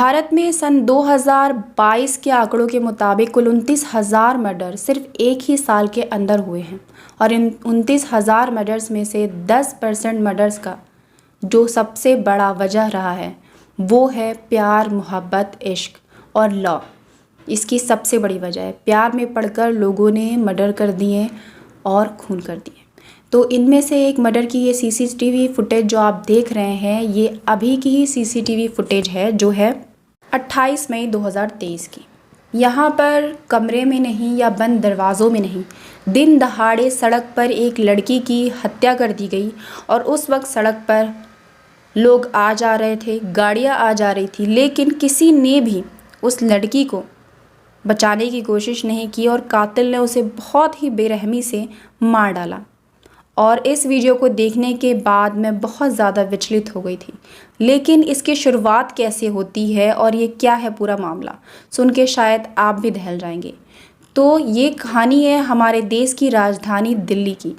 भारत में सन 2022 के आंकड़ों के मुताबिक कुल 29,000 मर्डर सिर्फ एक ही साल के अंदर हुए हैं और इन 29,000 मर्डर्स में से 10% मर्डर्स का जो सबसे बड़ा वजह रहा है वो है प्यार, मोहब्बत, इश्क और लव। इसकी सबसे बड़ी वजह है प्यार में पड़कर लोगों ने मर्डर कर दिए और खून कर दिए। तो इनमें से एक मर्डर की ये सीसीटीवी फुटेज जो आप देख रहे हैं ये अभी की ही सीसीटीवी फुटेज है जो है 28 मई 2023 की। यहाँ पर कमरे में नहीं या बंद दरवाज़ों में नहीं, दिन दहाड़े सड़क पर एक लड़की की हत्या कर दी गई और उस वक्त सड़क पर लोग आ जा रहे थे, गाड़ियाँ आ जा रही थी, लेकिन किसी ने भी उस लड़की को बचाने की कोशिश नहीं की और कातिल ने उसे बहुत ही बेरहमी से मार डाला। और इस वीडियो को देखने के बाद मैं बहुत ज़्यादा विचलित हो गई थी। लेकिन इसकी शुरुआत कैसे होती है और ये क्या है पूरा मामला, सुन के शायद आप भी दहल जाएंगे। तो ये कहानी है हमारे देश की राजधानी दिल्ली की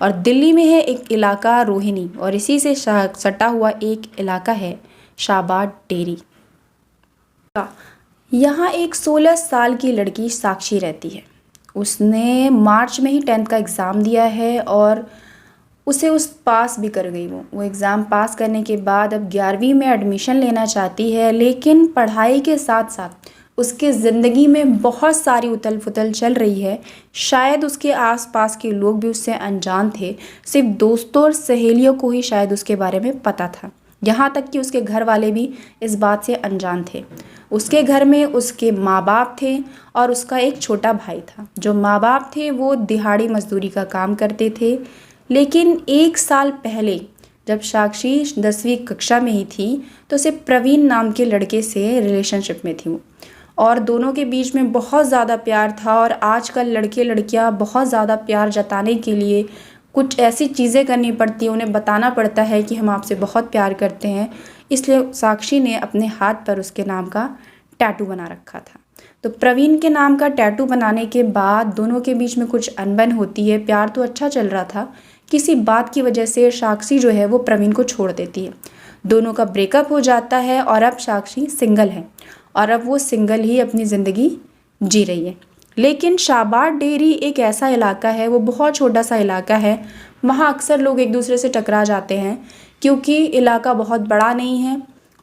और दिल्ली में है एक इलाका रोहिणी और इसी से सटा हुआ एक इलाका है शाहबाद डेरी। यहाँ एक 16 साल की लड़की साक्षी रहती है। उसने मार्च में ही 10th का एग्ज़ाम दिया है और उसे उस पास भी कर गई। वो एग्ज़ाम पास करने के बाद अब 11वीं में एडमिशन लेना चाहती है, लेकिन पढ़ाई के साथ साथ उसके ज़िंदगी में बहुत सारी उथल पुथल चल रही है। शायद उसके आसपास के लोग भी उससे अनजान थे, सिर्फ दोस्तों और सहेलियों को ही शायद उसके बारे में पता था। यहाँ तक कि उसके घर वाले भी इस बात से अनजान थे। उसके घर में उसके माँ बाप थे और उसका एक छोटा भाई था। जो माँ बाप थे वो दिहाड़ी मजदूरी का काम करते थे, लेकिन एक साल पहले जब साक्षी 10वीं कक्षा में ही थी तो उसे प्रवीण नाम के लड़के से रिलेशनशिप में थी वो, और दोनों के बीच में बहुत ज़्यादा प्यार था। और आजकल लड़के लड़कियां बहुत ज़्यादा प्यार जताने के लिए कुछ ऐसी चीज़ें करनी पड़ती हैं, उन्हें बताना पड़ता है कि हम आपसे बहुत प्यार करते हैं। इसलिए साक्षी ने अपने हाथ पर उसके नाम का टैटू बना रखा था। तो प्रवीण के नाम का टैटू बनाने के बाद दोनों के बीच में कुछ अनबन होती है। प्यार तो अच्छा चल रहा था, किसी बात की वजह से साक्षी जो है वो प्रवीण को छोड़ देती है। दोनों का ब्रेकअप हो जाता है और अब साक्षी सिंगल है और अब वो सिंगल ही अपनी ज़िंदगी जी रही है। लेकिन शाहबाद डेरी एक ऐसा इलाका है, वो बहुत छोटा सा इलाका है। वहाँ अक्सर लोग एक दूसरे से टकरा जाते हैं क्योंकि इलाका बहुत बड़ा नहीं है,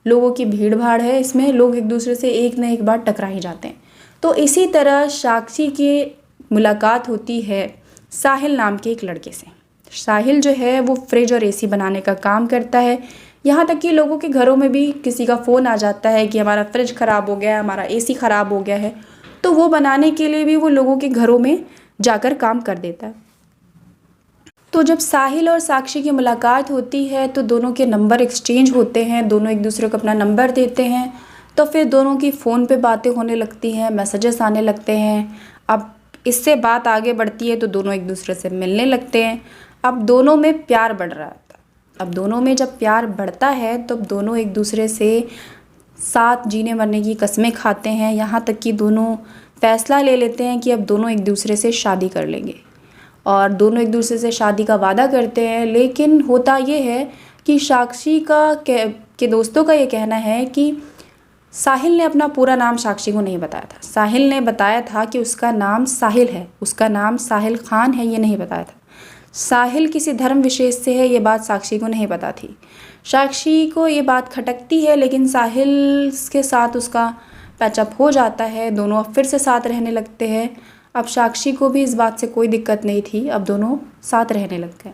लोगों की भीड़ भाड़ है, इसमें लोग एक दूसरे से एक न एक बार टकरा ही जाते हैं। तो इसी तरह साक्षी की मुलाकात होती है साहिल नाम के एक लड़के से। साहिल जो है वो फ्रिज और एसी बनाने का काम करता है। यहाँ तक कि लोगों के घरों में भी किसी का फ़ोन आ जाता है कि हमारा फ्रिज ख़राब हो गया है, हमारा एसी ख़राब हो गया है, तो वो बनाने के लिए भी वो लोगों के घरों में जाकर काम कर देता है। तो जब साहिल और साक्षी की मुलाकात होती है तो दोनों के नंबर एक्सचेंज होते हैं, दोनों एक दूसरे को अपना नंबर देते हैं। तो फिर दोनों की फ़ोन पे बातें होने लगती हैं, मैसेजेस आने लगते हैं। अब इससे बात आगे बढ़ती है तो दोनों एक दूसरे से मिलने लगते हैं। अब दोनों में प्यार बढ़ रहा था। अब दोनों में जब प्यार बढ़ता है तो दोनों एक दूसरे से साथ जीने मरने की कस्में खाते हैं। यहाँ तक कि दोनों फ़ैसला ले लेते हैं कि अब दोनों एक दूसरे से शादी कर लेंगे और दोनों एक दूसरे से शादी का वादा करते हैं। लेकिन होता ये है कि साक्षी के दोस्तों का ये कहना है कि साहिल ने अपना पूरा नाम साक्षी को नहीं बताया था। साहिल ने बताया था कि उसका नाम साहिल है, उसका नाम साहिल खान है, ये नहीं बताया था। साहिल किसी धर्म विशेष से है, ये बात साक्षी को नहीं पता थी। साक्षी को ये बात खटकती है, लेकिन साहिल के साथ उसका पैचअप हो जाता है, दोनों अब फिर से साथ रहने लगते हैं। अब साक्षी को भी इस बात से कोई दिक्कत नहीं थी, अब दोनों साथ रहने लग गए।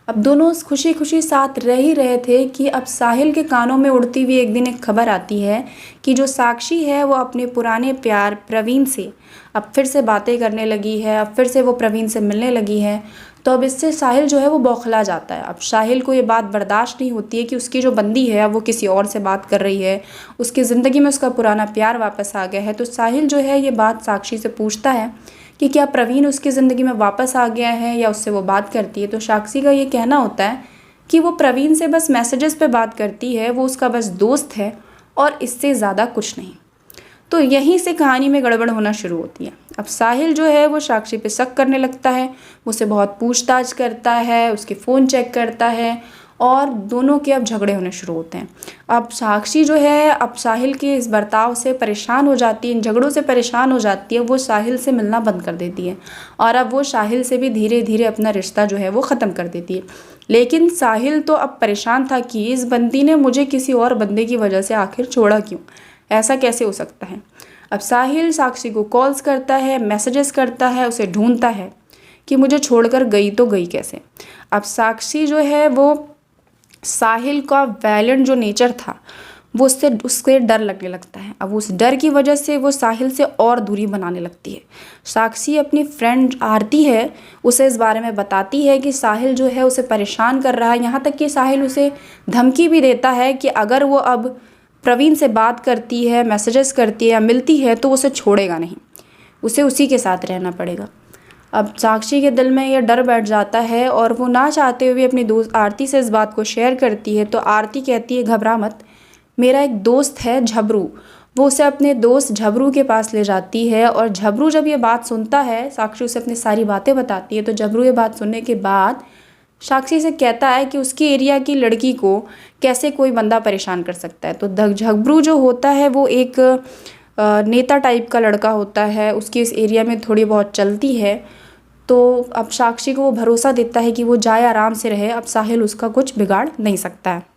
अब दोनों खुशी खुशी साथ रह ही रहे थे कि अब साहिल के कानों में उड़ती हुई एक दिन एक खबर आती है कि जो साक्षी है वो अपने पुराने प्यार प्रवीण से अब फिर से बातें करने लगी है, अब फिर से वो प्रवीण से मिलने लगी है। तो अब इससे साहिल जो है वो बौखला जाता है। अब साहिल को ये बात बर्दाश्त नहीं होती है कि उसकी जो बंदी है अब वो किसी और से बात कर रही है, उसकी ज़िंदगी में उसका पुराना प्यार वापस आ गया है। तो साहिल जो है ये बात साक्षी से पूछता है कि क्या प्रवीण उसकी ज़िंदगी में वापस आ गया है या उससे वो बात करती है। तो साक्षी का ये कहना होता है कि वो प्रवीण से बस मैसेजेस पे बात करती है, वो उसका बस दोस्त है और इससे ज़्यादा कुछ नहीं। तो यहीं से कहानी में गड़बड़ होना शुरू होती है। अब साहिल जो है वो साक्षी पे शक करने लगता है, उससे बहुत पूछताछ करता है, उसके फ़ोन चेक करता है और दोनों के अब झगड़े होने शुरू होते हैं। अब साक्षी जो है अब साहिल के इस बर्ताव से परेशान हो जाती है, इन झगड़ों से परेशान हो जाती है, वो साहिल से मिलना बंद कर देती है और अब वो साहिल से भी धीरे धीरे अपना रिश्ता जो है वो ख़त्म कर देती है। लेकिन साहिल तो अब परेशान था कि इस बंदी ने मुझे किसी और बंदे की वजह से आखिर छोड़ा क्यों, ऐसा कैसे हो सकता है। अब साहिल साक्षी को कॉल्स करता है, मैसेजेस करता है, उसे ढूंढता है कि मुझे छोड़कर गई तो गई कैसे। अब साक्षी जो है वो साहिल का वायलेंट जो नेचर था वो उससे डर लगने लगता है। अब उस डर की वजह से वो साहिल से और दूरी बनाने लगती है। साक्षी अपनी फ्रेंड आरती है उसे इस बारे में बताती है कि साहिल जो है उसे परेशान कर रहा है, यहाँ तक कि साहिल उसे धमकी भी देता है कि अगर वो अब प्रवीण से बात करती है, मैसेजेस करती है या मिलती है तो उसे छोड़ेगा नहीं, उसे उसी के साथ रहना पड़ेगा। अब साक्षी के दिल में यह डर बैठ जाता है और वो ना चाहते हुए अपनी दोस्त आरती से इस बात को शेयर करती है। तो आरती कहती है घबरा मत, मेरा एक दोस्त है झबरू। वो उसे अपने दोस्त झबरू के पास ले जाती है और झबरू जब ये बात सुनता है, साक्षी उसे अपनी सारी बातें बताती है, तो झबरू ये बात सुनने के बाद साक्षी से कहता है कि उसकी एरिया की लड़की को कैसे कोई बंदा परेशान कर सकता है। तो झबरू जो होता है वो एक नेता टाइप का लड़का होता है, उसकी इस एरिया में थोड़ी बहुत चलती है। तो अब साक्षी को वो भरोसा देता है कि वो जाए आराम से रहे, अब साहिल उसका कुछ बिगाड़ नहीं सकता है।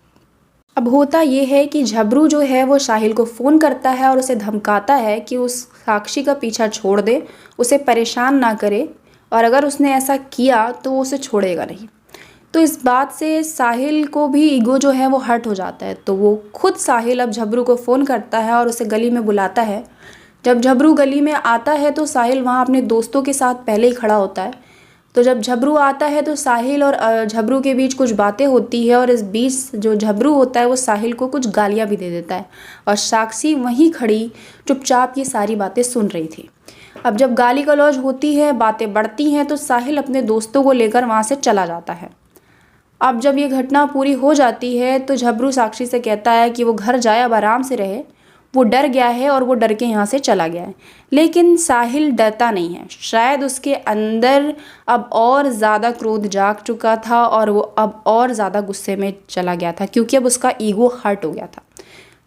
अब होता ये है कि झबरू जो है वो साहिल को फ़ोन करता है और उसे धमकाता है कि उस साक्षी का पीछा छोड़ दे, उसे परेशान ना करे और अगर उसने ऐसा किया तो वो उसे छोड़ेगा नहीं। तो इस बात से साहिल को भी ईगो जो है वो हर्ट हो जाता है। तो वो खुद साहिल अब झबरू को फ़ोन करता है और उसे गली में बुलाता है। जब झबरू गली में आता है तो साहिल वहाँ अपने दोस्तों के साथ पहले ही खड़ा होता है। तो जब झबरू आता है तो साहिल और झबरू के बीच कुछ बातें होती है और इस बीच जो झबरू होता है वो साहिल को कुछ गालियाँ भी दे देता है और साक्षी वहीं खड़ी चुपचाप ये सारी बातें सुन रही थी। अब जब गाली गलौज होती है, बातें बढ़ती हैं, तो साहिल अपने दोस्तों को लेकर वहाँ से चला जाता है। अब जब ये घटना पूरी हो जाती है तो झबरू साक्षी से कहता है कि वो घर जाए, अब आराम से रहे, वो डर गया है और वो डर के यहाँ से चला गया है। लेकिन साहिल डरता नहीं है, शायद उसके अंदर अब और ज़्यादा क्रोध जाग चुका था और वो अब और ज़्यादा गुस्से में चला गया था क्योंकि अब उसका ईगो हर्ट हो गया था।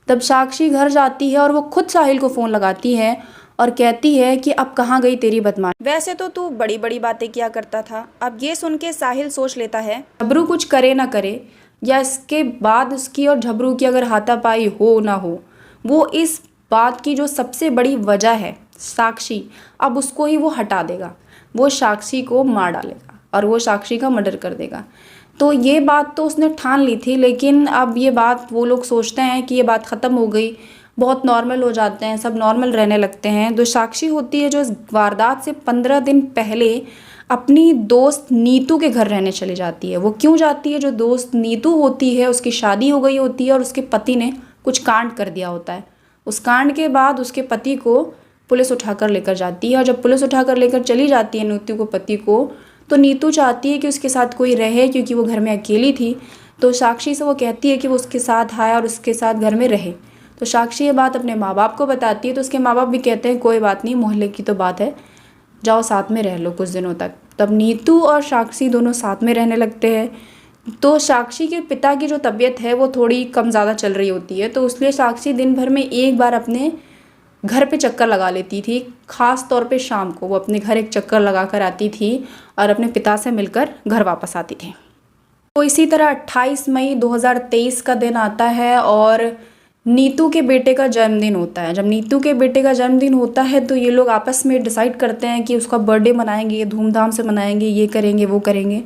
तब साक्षी घर जाती है और वो खुद साहिल को फ़ोन लगाती है और कहती है कि अब कहाँ गई तेरी बदमाश, वैसे तो तू बड़ी बड़ी बातें किया करता था। अब ये सुन के साहिल सोच लेता है झबरू कुछ करे ना करे या इसके बाद उसकी और झबरू की अगर हाथापाई हो ना हो, वो इस बात की जो सबसे बड़ी वजह है साक्षी, अब उसको ही वो हटा देगा, वो साक्षी को मार डालेगा और वो साक्षी का मर्डर कर देगा। तो ये बात तो उसने ठान ली थी, लेकिन अब ये बात वो लोग सोचते हैं कि ये बात ख़त्म हो गई, बहुत नॉर्मल हो जाते हैं, सब नॉर्मल रहने लगते हैं। जो साक्षी होती है जो इस वारदात से 15 दिन पहले अपनी दोस्त नीतू के घर रहने चली जाती है। वो क्यों जाती है? जो दोस्त नीतू होती है उसकी शादी हो गई होती है और उसके पति ने कुछ कांड कर दिया होता है। उस कांड के बाद उसके पति को पुलिस उठाकर लेकर जाती है और जब पुलिस उठाकर लेकर चली जाती है नीतू को, पति को, तो नीतू चाहती है कि उसके साथ कोई रहे क्योंकि वो घर में अकेली थी। तो साक्षी से वो कहती है कि वो उसके साथ आए और उसके साथ घर में रहे। तो साक्षी ये बात अपने माँ बाप को बताती है तो उसके माँ बाप भी कहते हैं कोई बात नहीं, मोहल्ले की तो बात है, जाओ साथ में रह लो कुछ दिनों तक। तब नीतू और साक्षी दोनों साथ में रहने लगते हैं। तो साक्षी के पिता की जो तबीयत है वो थोड़ी कम ज़्यादा चल रही होती है, तो इसलिए साक्षी दिन भर में एक बार अपने घर पे चक्कर लगा लेती थी। ख़ास तौर पे शाम को वो अपने घर एक चक्कर लगा कर आती थी और अपने पिता से मिलकर घर वापस आती थी। तो इसी तरह 28 मई 2023 का दिन आता है और नीतू के बेटे का जन्मदिन होता है। जब नीतू के बेटे का जन्मदिन होता है तो ये लोग आपस में डिसाइड करते हैं कि उसका बर्थडे मनाएंगे, धूमधाम से मनाएंगे, ये करेंगे वो करेंगे।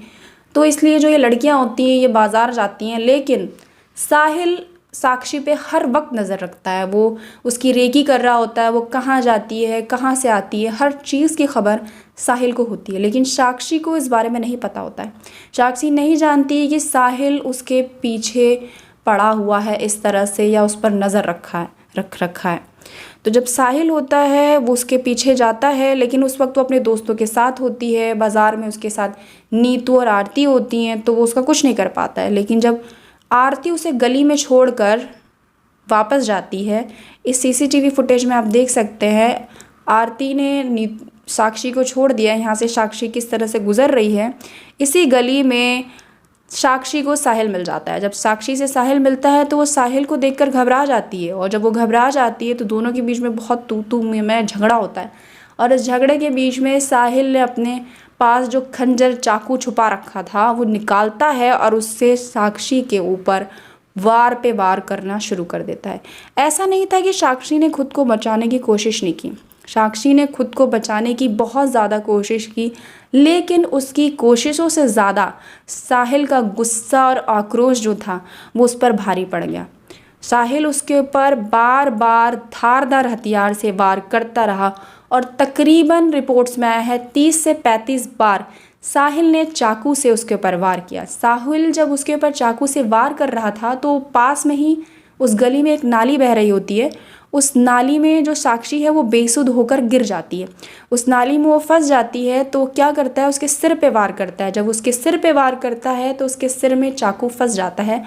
तो इसलिए जो ये लड़कियां होती हैं ये बाज़ार जाती हैं, लेकिन साहिल साक्षी पे हर वक्त नज़र रखता है। वो उसकी रेकी कर रहा होता है, वो कहाँ जाती है, कहाँ से आती है, हर चीज़ की खबर साहिल को होती है। लेकिन साक्षी को इस बारे में नहीं पता होता है। साक्षी नहीं जानती कि साहिल उसके पीछे पड़ा हुआ है इस तरह से या उस पर नज़र रख रखा है। तो जब साहिल होता है वो उसके पीछे जाता है, लेकिन उस वक्त वो अपने दोस्तों के साथ होती है, बाज़ार में उसके साथ नीतू और आरती होती हैं, तो वो उसका कुछ नहीं कर पाता है। लेकिन जब आरती उसे गली में छोड़कर वापस जाती है, इस सीसीटीवी फुटेज में आप देख सकते हैं आरती ने साक्षी को छोड़ दिया। यहाँ से साक्षी किस तरह से गुज़र रही है। इसी गली में साक्षी को साहिल मिल जाता है। जब साक्षी से साहिल मिलता है तो वो साहिल को देखकर घबरा जाती है, और जब वो घबरा जाती है तो दोनों के बीच में बहुत तू मैं झगड़ा होता है। और इस झगड़े के बीच में साहिल ने अपने पास जो खंजर चाकू छुपा रखा था वो निकालता है और उससे साक्षी के ऊपर वार पे वार करना शुरू कर देता है। ऐसा नहीं था कि साक्षी ने खुद को बचाने की कोशिश नहीं की, साक्षी ने खुद को बचाने की बहुत ज़्यादा कोशिश की, लेकिन उसकी कोशिशों से ज़्यादा साहिल का गुस्सा और आक्रोश जो था वो उस पर भारी पड़ गया। साहिल उसके ऊपर बार बार धारदार हथियार से वार करता रहा, और तकरीबन रिपोर्ट्स में आया है 30 से 35 बार साहिल ने चाकू से उसके ऊपर वार किया। साहिल जब उसके ऊपर चाकू से वार कर रहा था तो पास में ही उस गली में एक नाली बह रही होती है। उस नाली में जो साक्षी है वो बेसुध होकर गिर जाती है। उस नाली में वो फंस जाती है तो क्या करता है, उसके सिर पे वार करता है। जब उसके सिर पे वार करता है तो उसके सिर में चाकू फंस जाता है।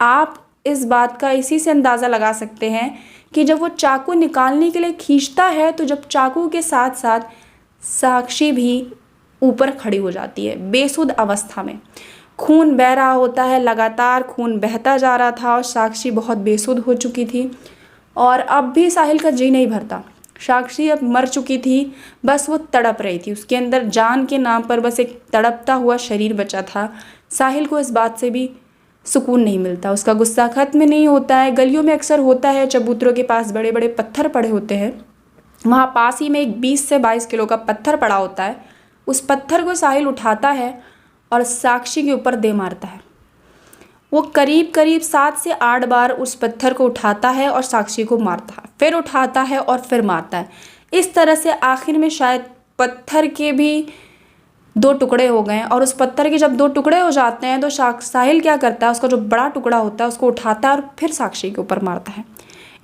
आप इस बात का इसी से अंदाज़ा लगा सकते हैं कि जब वो चाकू निकालने के लिए खींचता है तो जब चाकू के साथ साथ साक्षी भी ऊपर खड़ी हो जाती है बेसुध अवस्था में। खून बह रहा होता है, लगातार खून बहता जा रहा था और साक्षी बहुत बेसुध हो चुकी थी, और अब भी साहिल का जी नहीं भरता। साक्षी अब मर चुकी थी, बस वो तड़प रही थी। उसके अंदर जान के नाम पर बस एक तड़पता हुआ शरीर बचा था। साहिल को इस बात से भी सुकून नहीं मिलता, उसका गुस्सा खत्म नहीं होता है। गलियों में अक्सर होता है, चबूतरों के पास बड़े बड़े पत्थर पड़े होते हैं, वहाँ पास ही में एक 20 से 22 किलो का पत्थर पड़ा होता है। उस पत्थर को साहिल उठाता है और साक्षी के ऊपर दे मारता है। वो करीब करीब 7 से 8 बार उस पत्थर को उठाता है और साक्षी को मारता है, फिर उठाता है और फिर मारता है। इस तरह से आखिर में शायद पत्थर के भी 2 टुकड़े हो गए, और उस पत्थर के जब 2 टुकड़े हो जाते हैं तो साहिल क्या करता है, उसका जो बड़ा टुकड़ा होता है उसको उठाता है और फिर साक्षी के ऊपर मारता है।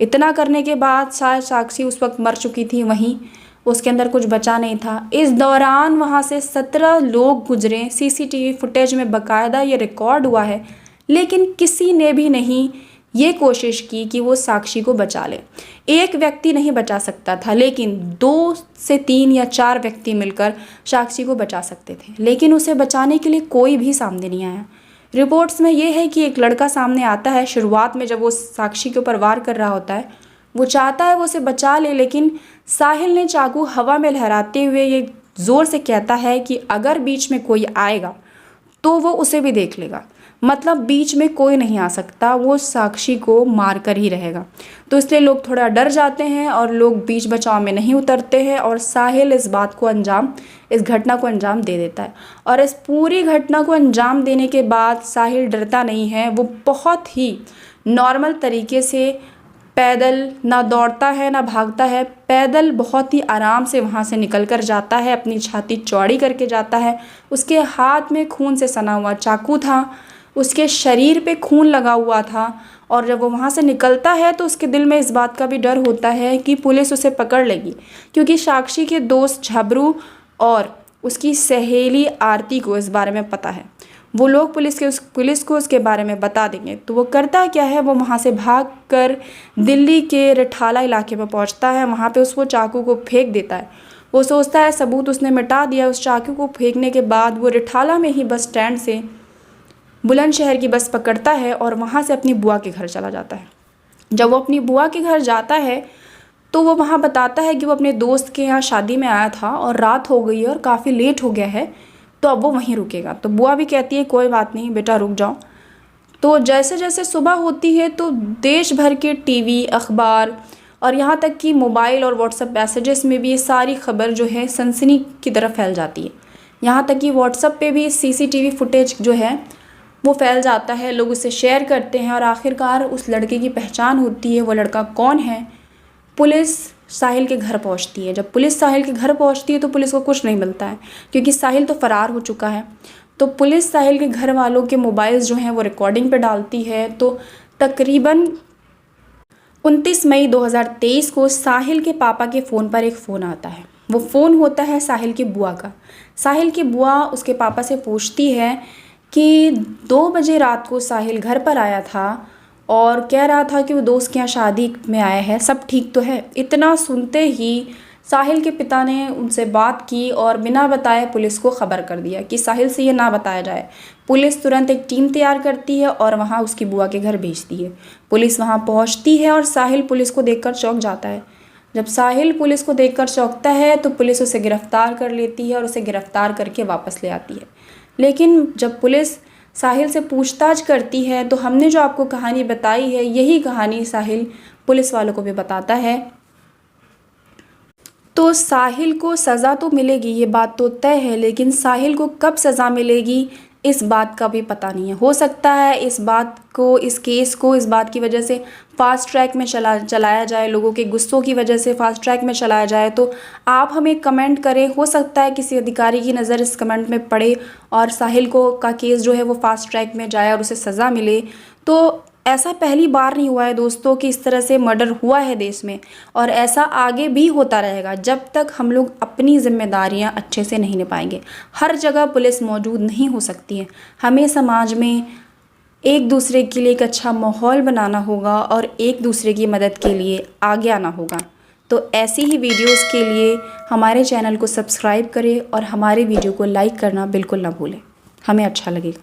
इतना करने के बाद शायद साक्षी उस वक्त मर चुकी थी, वहीं उसके अंदर कुछ बचा नहीं था। इस दौरान वहाँ से 17 लोग गुजरे, सीसीटीवी फुटेज में बाकायदा ये रिकॉर्ड हुआ है, लेकिन किसी ने भी नहीं ये कोशिश की कि वो साक्षी को बचा ले। एक व्यक्ति नहीं बचा सकता था, लेकिन 2 से 3 या 4 व्यक्ति मिलकर साक्षी को बचा सकते थे, लेकिन उसे बचाने के लिए कोई भी सामने नहीं आया। रिपोर्ट्स में ये है कि एक लड़का सामने आता है शुरुआत में, जब वो साक्षी के ऊपर वार कर रहा होता है, वो चाहता है वो उसे बचा ले, लेकिन साहिल ने चाकू हवा में लहराते हुए ये ज़ोर से कहता है कि अगर बीच में कोई आएगा तो वो उसे भी देख लेगा, मतलब बीच में कोई नहीं आ सकता, वो साक्षी को मार कर ही रहेगा। तो इसलिए लोग थोड़ा डर जाते हैं और लोग बीच बचाव में नहीं उतरते हैं, और साहिल इस घटना को अंजाम दे देता है। और इस पूरी घटना को अंजाम देने के बाद साहिल डरता नहीं है, वो बहुत ही नॉर्मल तरीके से पैदल, ना दौड़ता है ना भागता है, पैदल बहुत ही आराम से वहाँ से निकल कर जाता है, अपनी छाती चौड़ी करके जाता है। उसके हाथ में खून से सना हुआ चाकू था, उसके शरीर पे खून लगा हुआ था, और जब वो वहाँ से निकलता है तो उसके दिल में इस बात का भी डर होता है कि पुलिस उसे पकड़ लेगी, क्योंकि साक्षी के दोस्त झबरू और उसकी सहेली आरती को इस बारे में पता है। वो लोग पुलिस को उसके बारे में बता देंगे। तो वो करता क्या है, वो वहाँ से भागकर दिल्ली के रिठाला इलाके में पहुँचता है। वहाँ पे उसको चाकू को फेंक देता है। वो सोचता है सबूत उसने मिटा दिया। उस चाकू को फेंकने के बाद वो रिठाला में ही बस स्टैंड से बुलंदशहर की बस पकड़ता है और वहाँ से अपनी बुआ के घर चला जाता है। जब वो अपनी बुआ के घर जाता है तो वो वहाँ बताता है कि वो अपने दोस्त के यहाँ शादी में आया था और रात हो गई है और काफ़ी लेट हो गया है, तो अब वो वहीं रुकेगा। तो बुआ भी कहती है कोई बात नहीं बेटा, रुक जाओ। तो जैसे जैसे सुबह होती है तो देश भर के टीवी, अखबार और यहाँ तक कि मोबाइल और व्हाट्सएप मैसेजेस में भी ये सारी खबर जो है सनसनी की तरफ फैल जाती है। यहाँ तक कि व्हाट्सएप पे भी सीसीटीवी फुटेज जो है वो फैल जाता है, लोग उसे शेयर करते हैं और आखिरकार उस लड़के की पहचान होती है, वो लड़का कौन है। पुलिस साहिल के घर पहुंचती है। जब पुलिस साहिल के घर पहुंचती है तो पुलिस को कुछ नहीं मिलता है, क्योंकि साहिल तो फ़रार हो चुका है। तो पुलिस साहिल के घर वालों के मोबाइल्स जो हैं वो रिकॉर्डिंग पे डालती है। तो तकरीबन 29 मई 2023 को साहिल के पापा के फ़ोन पर एक फ़ोन आता है। वो फ़ोन होता है साहिल की बुआ का। साहिल की बुआ उसके पापा से पूछती है कि 2 बजे रात को साहिल घर पर आया था और कह रहा था कि वो दोस्त के यहाँ शादी में आया है, सब ठीक तो है। इतना सुनते ही साहिल के पिता ने उनसे बात की और बिना बताए पुलिस को ख़बर कर दिया कि साहिल से ये ना बताया जाए। पुलिस तुरंत एक टीम तैयार करती है और वहाँ उसकी बुआ के घर भेजती है। पुलिस वहाँ पहुँचती है और साहिल पुलिस को देखकर चौंक जाता है। जब साहिल पुलिस को देखकर चौंकता है तो पुलिस उसे गिरफ्तार कर लेती है और उसे गिरफ्तार करके वापस ले आती है। लेकिन जब पुलिस साहिल से पूछताछ करती है तो हमने जो आपको कहानी बताई है, यही कहानी साहिल पुलिस वालों को भी बताता है। तो साहिल को सज़ा तो मिलेगी, ये बात तो तय है, लेकिन साहिल को कब सज़ा मिलेगी इस बात का भी पता नहीं है। हो सकता है इस केस को इस बात की वजह से फास्ट ट्रैक में चलाया जाए, लोगों के गुस्सों की वजह से फास्ट ट्रैक में चलाया जाए। तो आप हमें कमेंट करें, हो सकता है किसी अधिकारी की नज़र इस कमेंट में पड़े और साहिल का केस जो है वो फास्ट ट्रैक में जाए और उसे सज़ा मिले। तो ऐसा पहली बार नहीं हुआ है दोस्तों कि इस तरह से मर्डर हुआ है देश में, और ऐसा आगे भी होता रहेगा जब तक हम लोग अपनी जिम्मेदारियां अच्छे से नहीं निभाएंगे। हर जगह पुलिस मौजूद नहीं हो सकती है। हमें समाज में एक दूसरे के लिए एक अच्छा माहौल बनाना होगा और एक दूसरे की मदद के लिए आगे आना होगा। तो ऐसी ही वीडियोस के लिए हमारे चैनल को सब्सक्राइब करें और हमारे वीडियो को लाइक करना बिल्कुल ना भूलें, हमें अच्छा लगेगा।